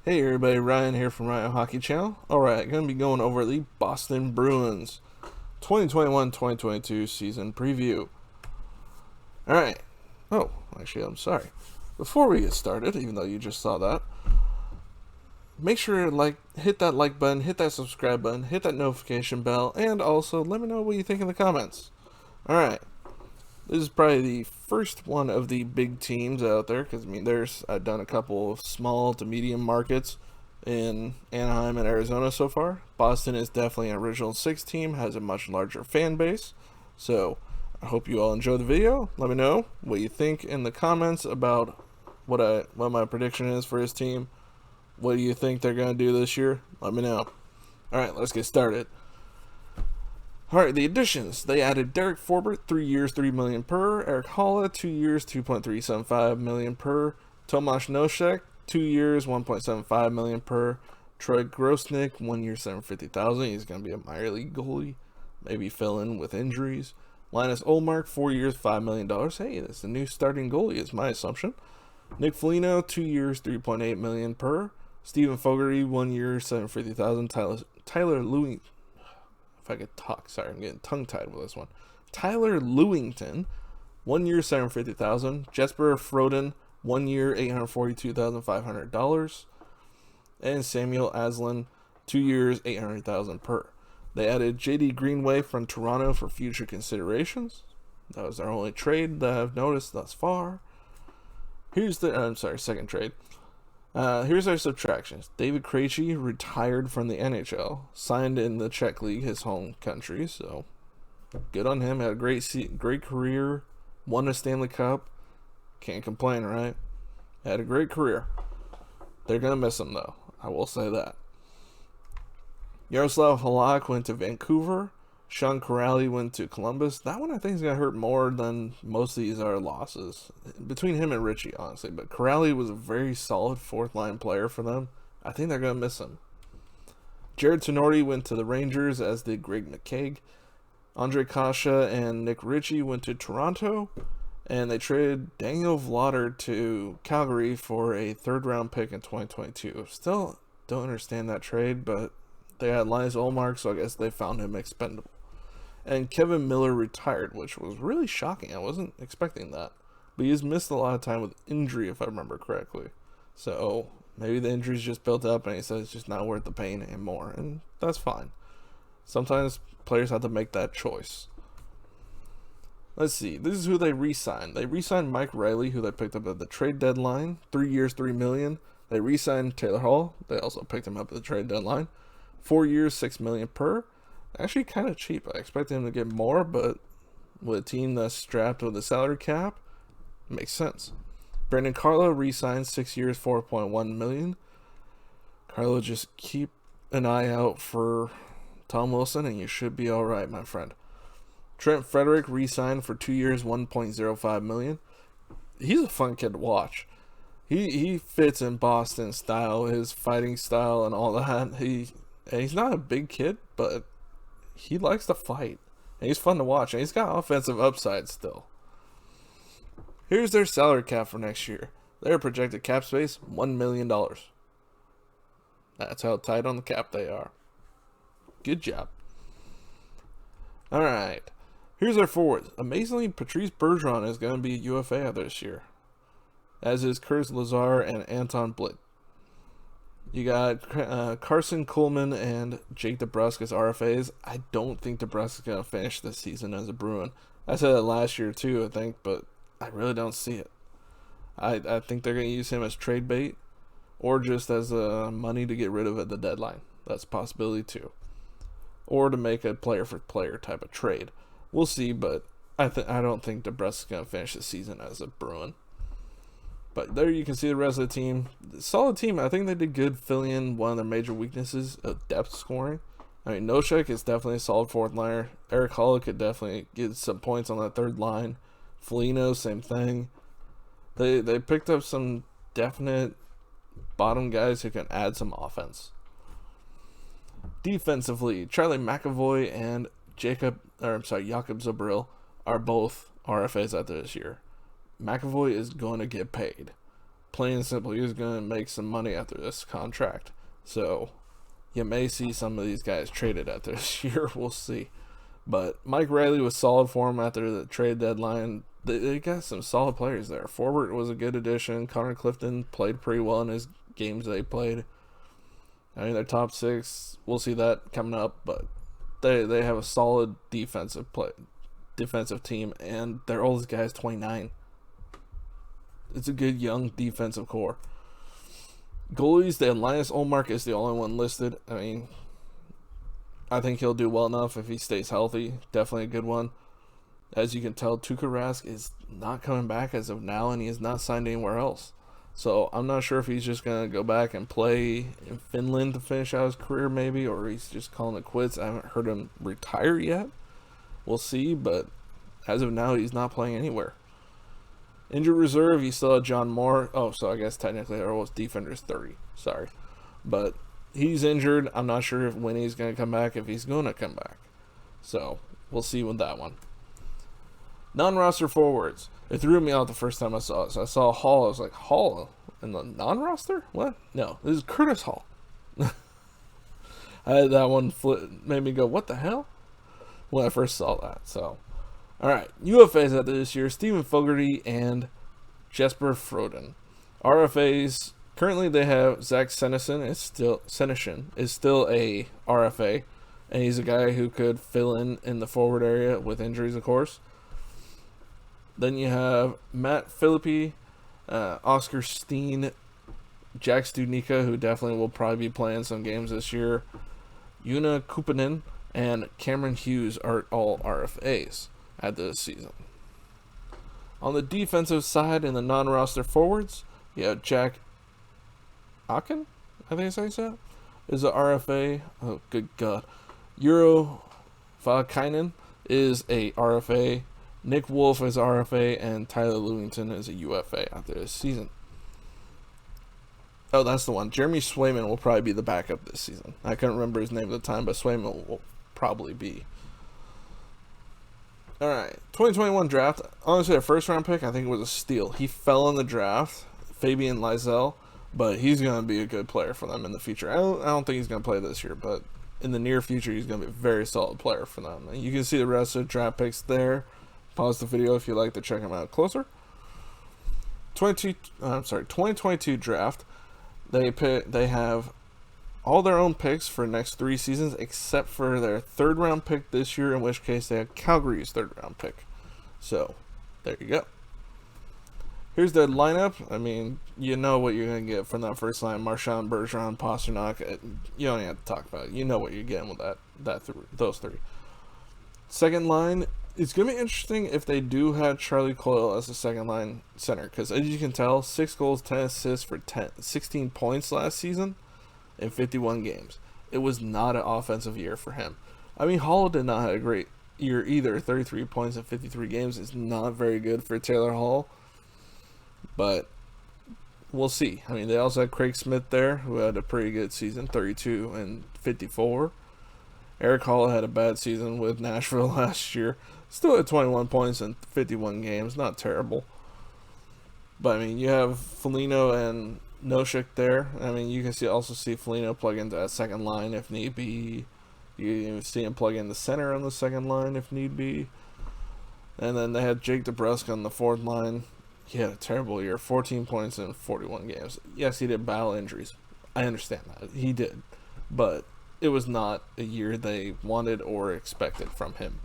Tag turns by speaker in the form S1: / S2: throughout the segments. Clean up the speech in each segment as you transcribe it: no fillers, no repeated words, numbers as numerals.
S1: Hey everybody, Ryan here from Ryan Hockey Channel. Alright, going to be going over the Boston Bruins 2021-2022 season preview. Alright. Oh, actually, I'm sorry. Before we get started, even though you just saw that, make sure to hit that like button, hit that subscribe button, hit that notification bell, and also let me know what you think in the comments. Alright. This is probably the first one of the big teams out there because I've done a couple of small to medium markets in Anaheim and Arizona so far. Boston is definitely an original six team, has a much larger fan base. So I hope you all enjoy the video. Let me know what you think in the comments about what my prediction is for his team. What do you think they're gonna do this year? Let me know. All right, let's get started. All right, the additions. They added Derek Forbort, 3 years, $3 million per. Eric Holla, 2 years, $2.375 million per. Tomasz Nosek, 2 years, $1.75 million per. Troy Grosnick, 1 year, $750,000. He's going to be a minor league goalie, maybe fill in with injuries. Linus Ullmark, 4 years, $5 million. Hey, that's the new starting goalie, is my assumption. Nick Foligno, 2 years, $3.8 million per. Stephen Fogarty, 1 year, $750,000. Tyler Louis. If I could talk, sorry, I'm getting tongue tied with this one. Tyler Lewington, 1 year, $750,000. Jesper Froden, 1 year, $842,500. And Samuel Aslan, 2 years, $800,000 per. They added JD Greenway from Toronto for future considerations. That was their only trade that I've noticed thus far. Second trade. Here's our subtractions. David Krejci retired from the NHL, signed in the Czech League, his home country, so good on him. Had a great career, won a Stanley Cup. Can't complain, right? Had a great career. They're going to miss him, though. I will say that. Yaroslav Halak went to Vancouver. Sean Kuraly went to Columbus. That one I think is going to hurt more than most of these are losses. Between him and Richie, honestly. But Kuraly was a very solid fourth line player for them. I think they're going to miss him. Jared Tenorti went to the Rangers, as did Greg McKegg. Andre Kasha and Nick Ritchie went to Toronto. And they traded Daniel Vladar to Calgary for a third-round pick in 2022. Still don't understand that trade, but they had Linus Ullmark, so I guess they found him expendable. And Kevin Miller retired, which was really shocking. I wasn't expecting that. But he's missed a lot of time with injury, if I remember correctly. So maybe the injuries just built up and he said it's just not worth the pain anymore. And that's fine. Sometimes players have to make that choice. Let's see. This is who they re-signed. They re-signed Mike Riley, who they picked up at the trade deadline. 3 years, $3 million. They re-signed Taylor Hall. They also picked him up at the trade deadline. 4 years, $6 million per. Actually, kind of cheap. I expected him to get more, but with a team that's strapped with a salary cap, it makes sense. Brandon Carlo re-signed 6 years, $4.1 million. Carlo, just keep an eye out for Tom Wilson, and you should be all right, my friend. Trent Frederick re-signed for 2 years, $1.05 million. He's a fun kid to watch. He fits in Boston style, his fighting style, and all that. He's not a big kid, but he likes to fight. And he's fun to watch. And he's got offensive upside still. Here's their salary cap for next year. Their projected cap space, $1 million. That's how tight on the cap they are. Good job. Alright. Here's their forwards. Amazingly, Patrice Bergeron is going to be a UFA this year. As is Curtis Lazar and Anton Blick. You got Carson Coleman and Jake DeBrusk as RFAs. I don't think DeBrusk is going to finish this season as a Bruin. I said it last year too, I think, but I really don't see it. I think they're going to use him as trade bait or just as money to get rid of at the deadline. That's a possibility too. Or to make a player-for-player type of trade. We'll see, but I don't think DeBrusk is going to finish the season as a Bruin. But there you can see the rest of the team. Solid team. I think they did good filling in one of their major weaknesses of depth scoring. I mean, Nosek is definitely a solid fourth liner. Eric Holla could definitely get some points on that third line. Foligno, same thing. They picked up some definite bottom guys who can add some offense. Defensively, Charlie McAvoy and Jakob Zabril are both RFAs out there this year. McAvoy is going to get paid. plain and simple, he's going to make some money after this contract. So you may see some of these guys traded after this year. We'll see. But Mike Riley was solid for him after the trade deadline. They got some solid players there. Forward was a good addition. Connor Clifton played pretty well in his games they played. I mean, they're top 6. We'll see that coming up, but they have a solid defensive team, and their oldest guy is 29. It's a good young defensive core. Goalies, they had Linus Ullmark is the only one listed. I mean, I think he'll do well enough if he stays healthy. Definitely a good one. As you can tell, Tuukka Rask is not coming back as of now, and he is not signed anywhere else. So I'm not sure if he's just going to go back and play in Finland to finish out his career maybe, or he's just calling it quits. I haven't heard him retire yet. We'll see, but as of now, he's not playing anywhere. Injured reserve, you still have John Moore. Oh, so I guess technically there was defenders 30. Sorry. But he's injured. I'm not sure when he's going to come back, if he's going to come back. So we'll see with that one. Non-roster forwards. It threw me out the first time I saw it. So I saw Hall. I was like, Hall in the non-roster? What? No, this is Curtis Hall. I had that one made me go, what the hell? When I first saw that. So, all right. UFAs after this year, Stephen Fogarty and Jesper Froden. RFAs, currently they have Zach Senyshyn is still a RFA. And he's a guy who could fill in the forward area with injuries, of course. Then you have Matt Philippi, Oscar Steen, Jack Studnicka, who definitely will probably be playing some games this year. Yuna Kupanen and Cameron Hughes are all RFAs at this season. On the defensive side, in the non-roster forwards, you have Jack Akin, I think I say that, is an RFA. Oh, good God. Euro Valkainen is a RFA. Nick Wolf is RFA, and Tyler Lewington is a UFA after this season. Oh, that's the one. Jeremy Swayman will probably be the backup this season. I couldn't remember his name at the time, but Swayman will probably be. All right, 2021 draft. Honestly, a first-round pick, I think it was a steal. He fell in the draft, Fabian Lysell, but he's going to be a good player for them in the future. I don't think he's going to play this year, but in the near future, he's going to be a very solid player for them. And you can see the rest of the draft picks there. Pause the video if you'd like to check them out closer. 2022 draft. They have all their own picks for the next 3 seasons, except for their 3rd round pick this year, in which case they have Calgary's 3rd round pick. So there you go. Here's their lineup. I mean, you know what you're going to get from that first line: Marchand, Bergeron, Pasternak. You don't even have to talk about it. You know what you're getting with those 3. Second line. It's going to be interesting if they do have Charlie Coyle as a second-line center, because as you can tell, 6 goals, 10 assists for 16 points last season in 51 games. It was not an offensive year for him. I mean, Hall did not have a great year either. 33 points in 53 games is not very good for Taylor Hall, but we'll see. I mean, they also had Craig Smith there, who had a pretty good season, 32 and 54. Eric Hall had a bad season with Nashville last year. Still at 21 points in 51 games. Not terrible. But, I mean, you have Foligno and Nosek there. I mean, you can also see Foligno plug into that second line if need be. You see him plug in the center on the second line if need be. And then they had Jake DeBrusk on the 4th line. He had a terrible year. 14 points in 41 games. Yes, he did battle injuries. I understand that. He did. But it was not a year they wanted or expected from him.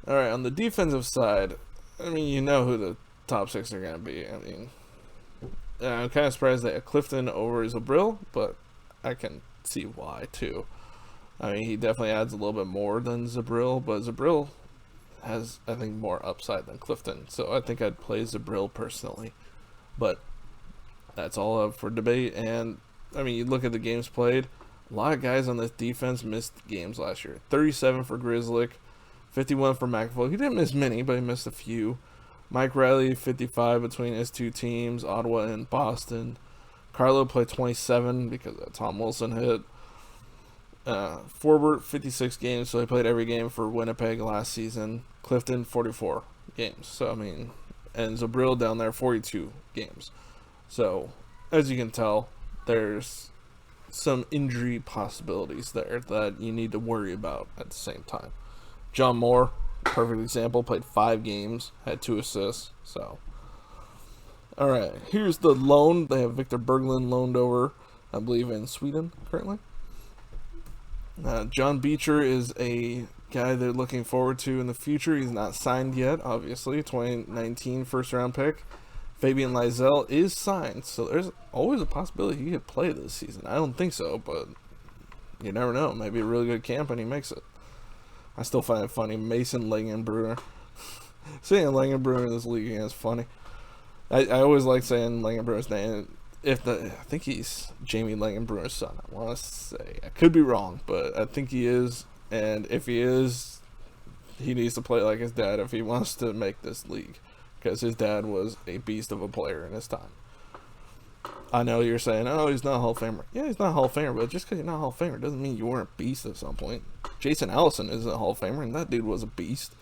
S1: All right, on the defensive side, I mean, you know who the top 6 are going to be. I mean, I'm kind of surprised they had Clifton over Zabril, but I can see why, too. I mean, he definitely adds a little bit more than Zabril, but Zabril has, I think, more upside than Clifton. So I think I'd play Zabril personally. But that's all up for debate. And, I mean, you look at the games played, a lot of guys on this defense missed games last year. 37 for Grzelcyk. 51 for McAvoy. He didn't miss many, but he missed a few. Mike Riley, 55 between his 2 teams, Ottawa and Boston. Carlo played 27 because of Tom Wilson hit. Forbort, 56 games, so he played every game for Winnipeg last season. Clifton, 44 games. So, I mean, and Zabril down there 42 games. So, as you can tell, there's some injury possibilities there that you need to worry about at the same time. John Moore, perfect example, played 5 games, had 2 assists. So, all right, here's the loan. They have Victor Berglund loaned over, I believe, in Sweden currently. John Beecher is a guy they're looking forward to in the future. He's not signed yet, obviously. 2019 first-round pick. Fabian Lysell is signed, so there's always a possibility he could play this season. I don't think so, but you never know. Maybe a really good camp and he makes it. I still find it funny. Mason Langenbrunner. Saying Langenbrunner in this league is funny. I always like saying Langenbrunner's name. I think he's Jamie Langenbrunner's son. I want to say. I could be wrong, but I think he is. And if he is, he needs to play like his dad if he wants to make this league. Because his dad was a beast of a player in his time. I know you're saying, oh, he's not a Hall of Famer. Yeah, he's not a Hall of Famer, but just because you're not a Hall of Famer doesn't mean you weren't a beast at some point. Jason Allison isn't a Hall of Famer, and that dude was a beast.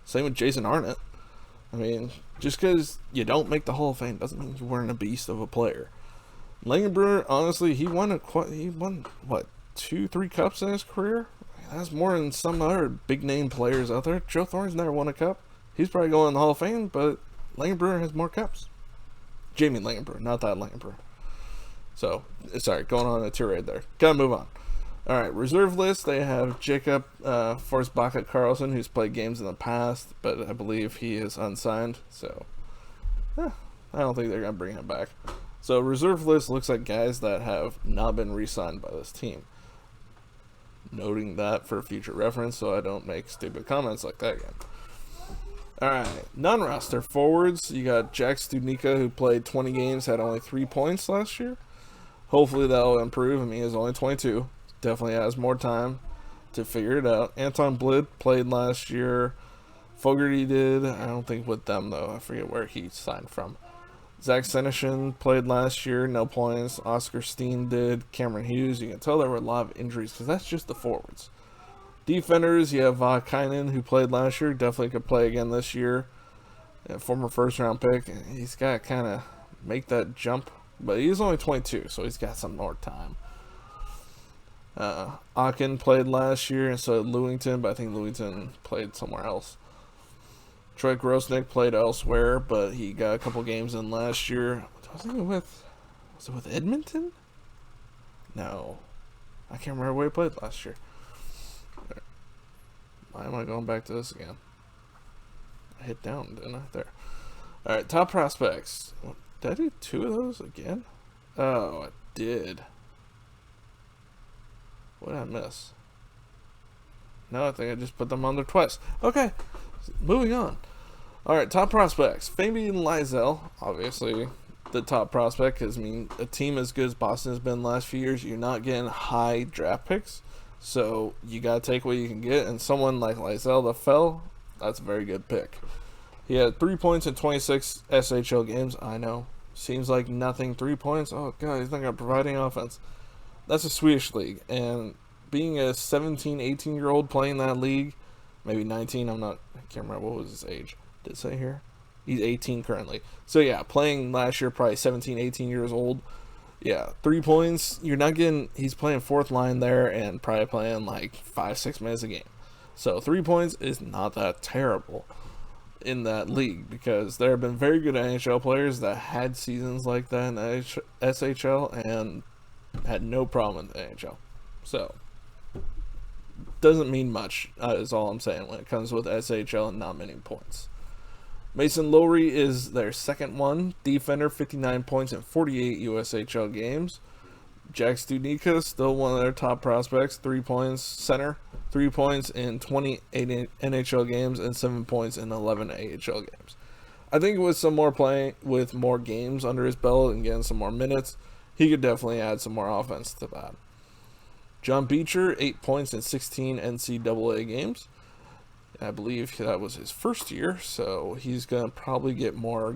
S1: Same with Jason Arnott. I mean, just because you don't make the Hall of Fame doesn't mean you weren't a beast of a player. Langenbrunner, honestly, he won what, 2-3 cups in his career? That's more than some other big name players out there. Joe Thorne's never won a cup. He's probably going in the Hall of Fame, but Langenbrunner has more cups. Jamie Langenbrunner, not that Langenbrunner. So, sorry, going on a tirade there. Gotta move on. Alright, reserve list, they have Jacob Forsbacka Carlson, who's played games in the past, but I believe he is unsigned, so I don't think they're going to bring him back. So, reserve list looks like guys that have not been re-signed by this team. Noting that for future reference, so I don't make stupid comments like that again. Alright, non-roster forwards, you got Jack Studnicka, who played 20 games, had only 3 points last year. Hopefully that'll improve. I mean, he's only 22. Definitely has more time to figure it out. Anton Blid played last year. Fogarty did. I don't think with them, though. I forget where he signed from. Zach Senyshyn played last year. No points. Oscar Steen did. Cameron Hughes. You can tell there were a lot of injuries because that's just the forwards. Defenders, you have Vaakainen, who played last year. Definitely could play again this year. Former first-round pick. He's got to kind of make that jump. But he's only 22, so he's got some more time. Akin played last year, and so did Lewington, but I think Lewington played somewhere else. Troy Grosnick played elsewhere, but he got a couple games in last year. Was it with Edmonton? No. I can't remember where he played last year. Why am I going back to this again? I hit down, didn't I? There. Alright, top prospects. Did I do 2 of those again? Oh, I did. What did I miss? No, I think I just put them on there twice. Okay, moving on. Alright, top prospects. Fabian Lysell, obviously the top prospect, because, I mean, a team as good as Boston has been the last few years, you're not getting high draft picks, so you got to take what you can get, and someone like Lysell that fell, that's a very good pick. He had 3 points in 26 SHL games. I know. Seems like nothing. 3 points? Oh, God, he's not going to provide any offense. That's a Swedish league. And being a 17, 18-year-old playing that league, maybe 19, I can't remember what was his age. Did it say here? He's 18 currently. So, yeah, playing last year, probably 17, 18 years old. Yeah, 3 points. You're not getting, he's playing fourth line there and probably playing like 5-6 minutes a game. So, 3 points is not that terrible in that league, because there have been very good NHL players that had seasons like that in the SHL and had no problem in the NHL. So, doesn't mean much, is all I'm saying when it comes with SHL and not many points. Mason Lowry is their second one. Defender, 59 points in 48 USHL games. Jack Studnicka, still one of their top prospects. 3 points. Center, 3 points in 28 NHL games and 7 points in 11 AHL games. I think with some more playing, with more games under his belt and getting some more minutes, he could definitely add some more offense to that. John Beecher, 8 points in 16 NCAA games. I believe that was his first year, so he's going to probably get more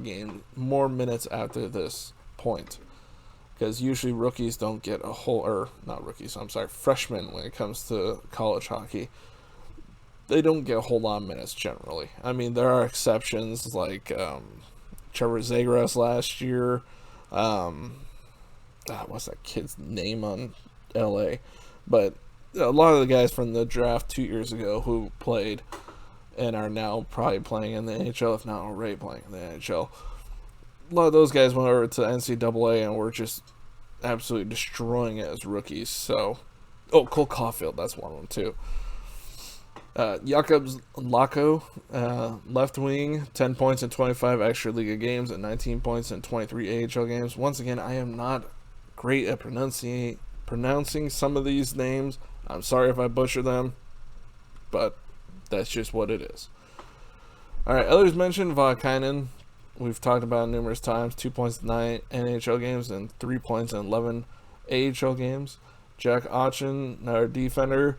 S1: minutes after this point. Because usually rookies don't get a whole, or not rookies, I'm sorry, freshmen when it comes to college hockey. They don't get a whole lot of minutes generally. I mean, there are exceptions like, Trevor Zegras last year. What's that kid's name on LA? But a lot of the guys from the draft 2 years ago who played and are now probably playing in the NHL, if not already playing in the NHL. A lot of those guys went over to NCAA and were just absolutely destroying it as rookies. So, Cole Caulfield, that's one of them too. Jakub Lako, left wing, 10 points in 25 extra Liga games and 19 points in 23 AHL games. Once again, I am not great at pronouncing some of these names. I'm sorry if I butcher them, but that's just what it is. Alright, others mentioned Vaakainen. We've talked about it numerous times. 2 points in 9 NHL games and 3 points in 11 AHL games. Jack Otchen, another defender.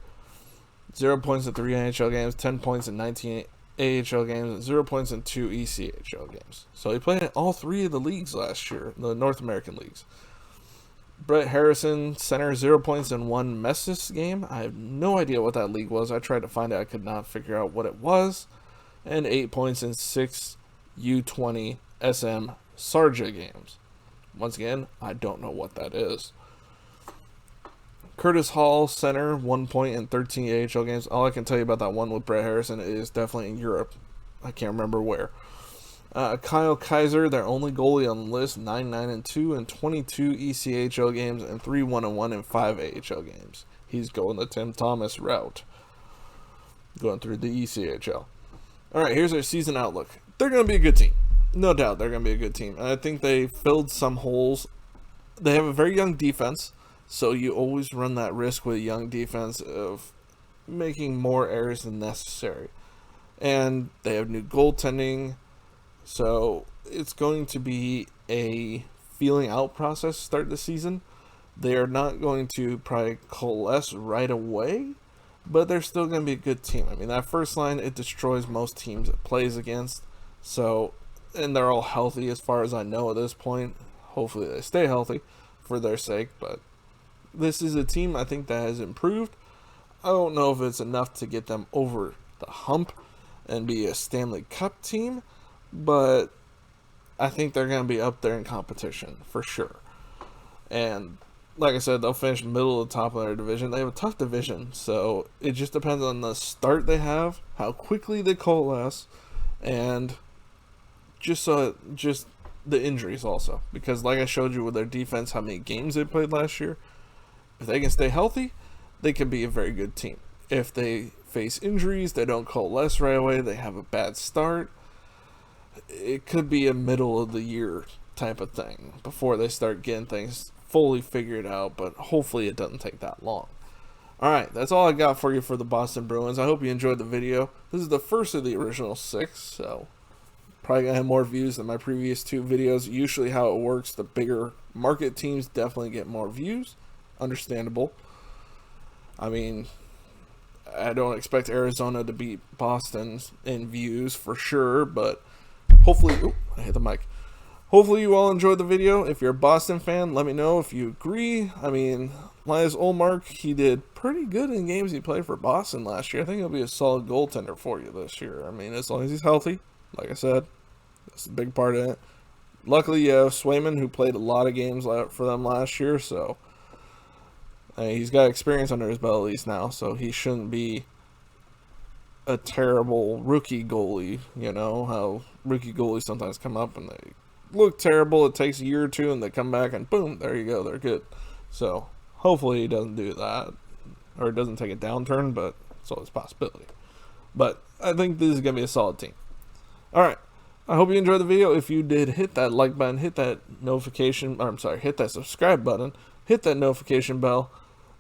S1: 0 points in 3 NHL games, 10 points in 19 AHL games, and 0 points in 2 ECHL games. So he played in all 3 of the leagues last year, the North American leagues. Brett Harrison, center, 0 points in 1 Messis game. I have no idea what that league was. I tried to find it. I could not figure out what it was. And 8 points in 6 U20 SM Sarja games. Once again, I don't know what that is. Curtis Hall, center, 1 point in 13 AHL games. All I can tell you about that one with Brett Harrison is definitely in Europe. I can't remember where. Kyle Kaiser, their only goalie on the list, 9-9-2 in 22 ECHL games and 3-1-1 in 5 AHL games. He's going the Tim Thomas route, going through the ECHL. All right, here's our season outlook. They're going to be a good team. No doubt they're going to be a good team. And I think they filled some holes. They have a very young defense. So you always run that risk with young defense of making more errors than necessary. And they have new goaltending. So it's going to be a feeling out process to start the season. They are not going to probably coalesce right away, but they're still going to be a good team. I mean, that first line, it destroys most teams it plays against. So, and they're all healthy as far as I know at this point. Hopefully they stay healthy for their sake, but this is a team I think that has improved. I don't know if it's enough to get them over the hump and be a Stanley Cup team, but I think they're going to be up there in competition for sure. And like I said, they'll finish middle of the top of their division. They have a tough division, so it just depends on the start they have, how quickly they coalesce, and just the injuries also. Because like I showed you with their defense, how many games they played last year, if they can stay healthy, they can be a very good team. If they face injuries, they don't coalesce right away, they have a bad start, it could be a middle of the year type of thing before they start getting things fully figured out, but hopefully it doesn't take that long. Alright, that's all I got for you for the Boston Bruins. I hope you enjoyed the video. This is the first of the original 6, so probably going to have more views than my previous 2 videos. Usually how it works, the bigger market teams definitely get more views. Understandable. I mean, I don't expect Arizona to beat Boston in views for sure, but hopefully, I hit the mic. Hopefully you all enjoyed the video. If you're a Boston fan, let me know if you agree. I mean, Linus Ullmark, he did pretty good in games he played for Boston last year. I think he'll be a solid goaltender for you this year. I mean, as long as he's healthy, like I said, that's a big part of it. Luckily, you have Swayman, who played a lot of games for them last year, so he's got experience under his belt at least now, so he shouldn't be a terrible rookie goalie. You know how rookie goalies sometimes come up and they look terrible. It takes a year or 2 and they come back and boom, there you go, they're good. So hopefully he doesn't do that, or it doesn't take a downturn, but it's always a possibility. But I think this is going to be a solid team. Alright, I hope you enjoyed the video. If you did, hit that like button, hit that notification, or I'm sorry, hit that subscribe button, hit that notification bell,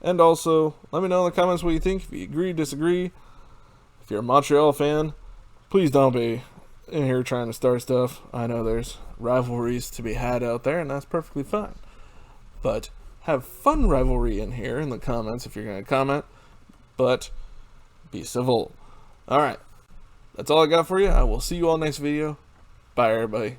S1: and also let me know in the comments what you think. If you agree, disagree. If you're a Montreal fan, please don't be in here trying to start stuff. I know there's rivalries to be had out there, and that's perfectly fine. But have fun rivalry in here in the comments if you're going to comment. But be civil. Alright, that's all I got for you. I will see you all next video. Bye, everybody.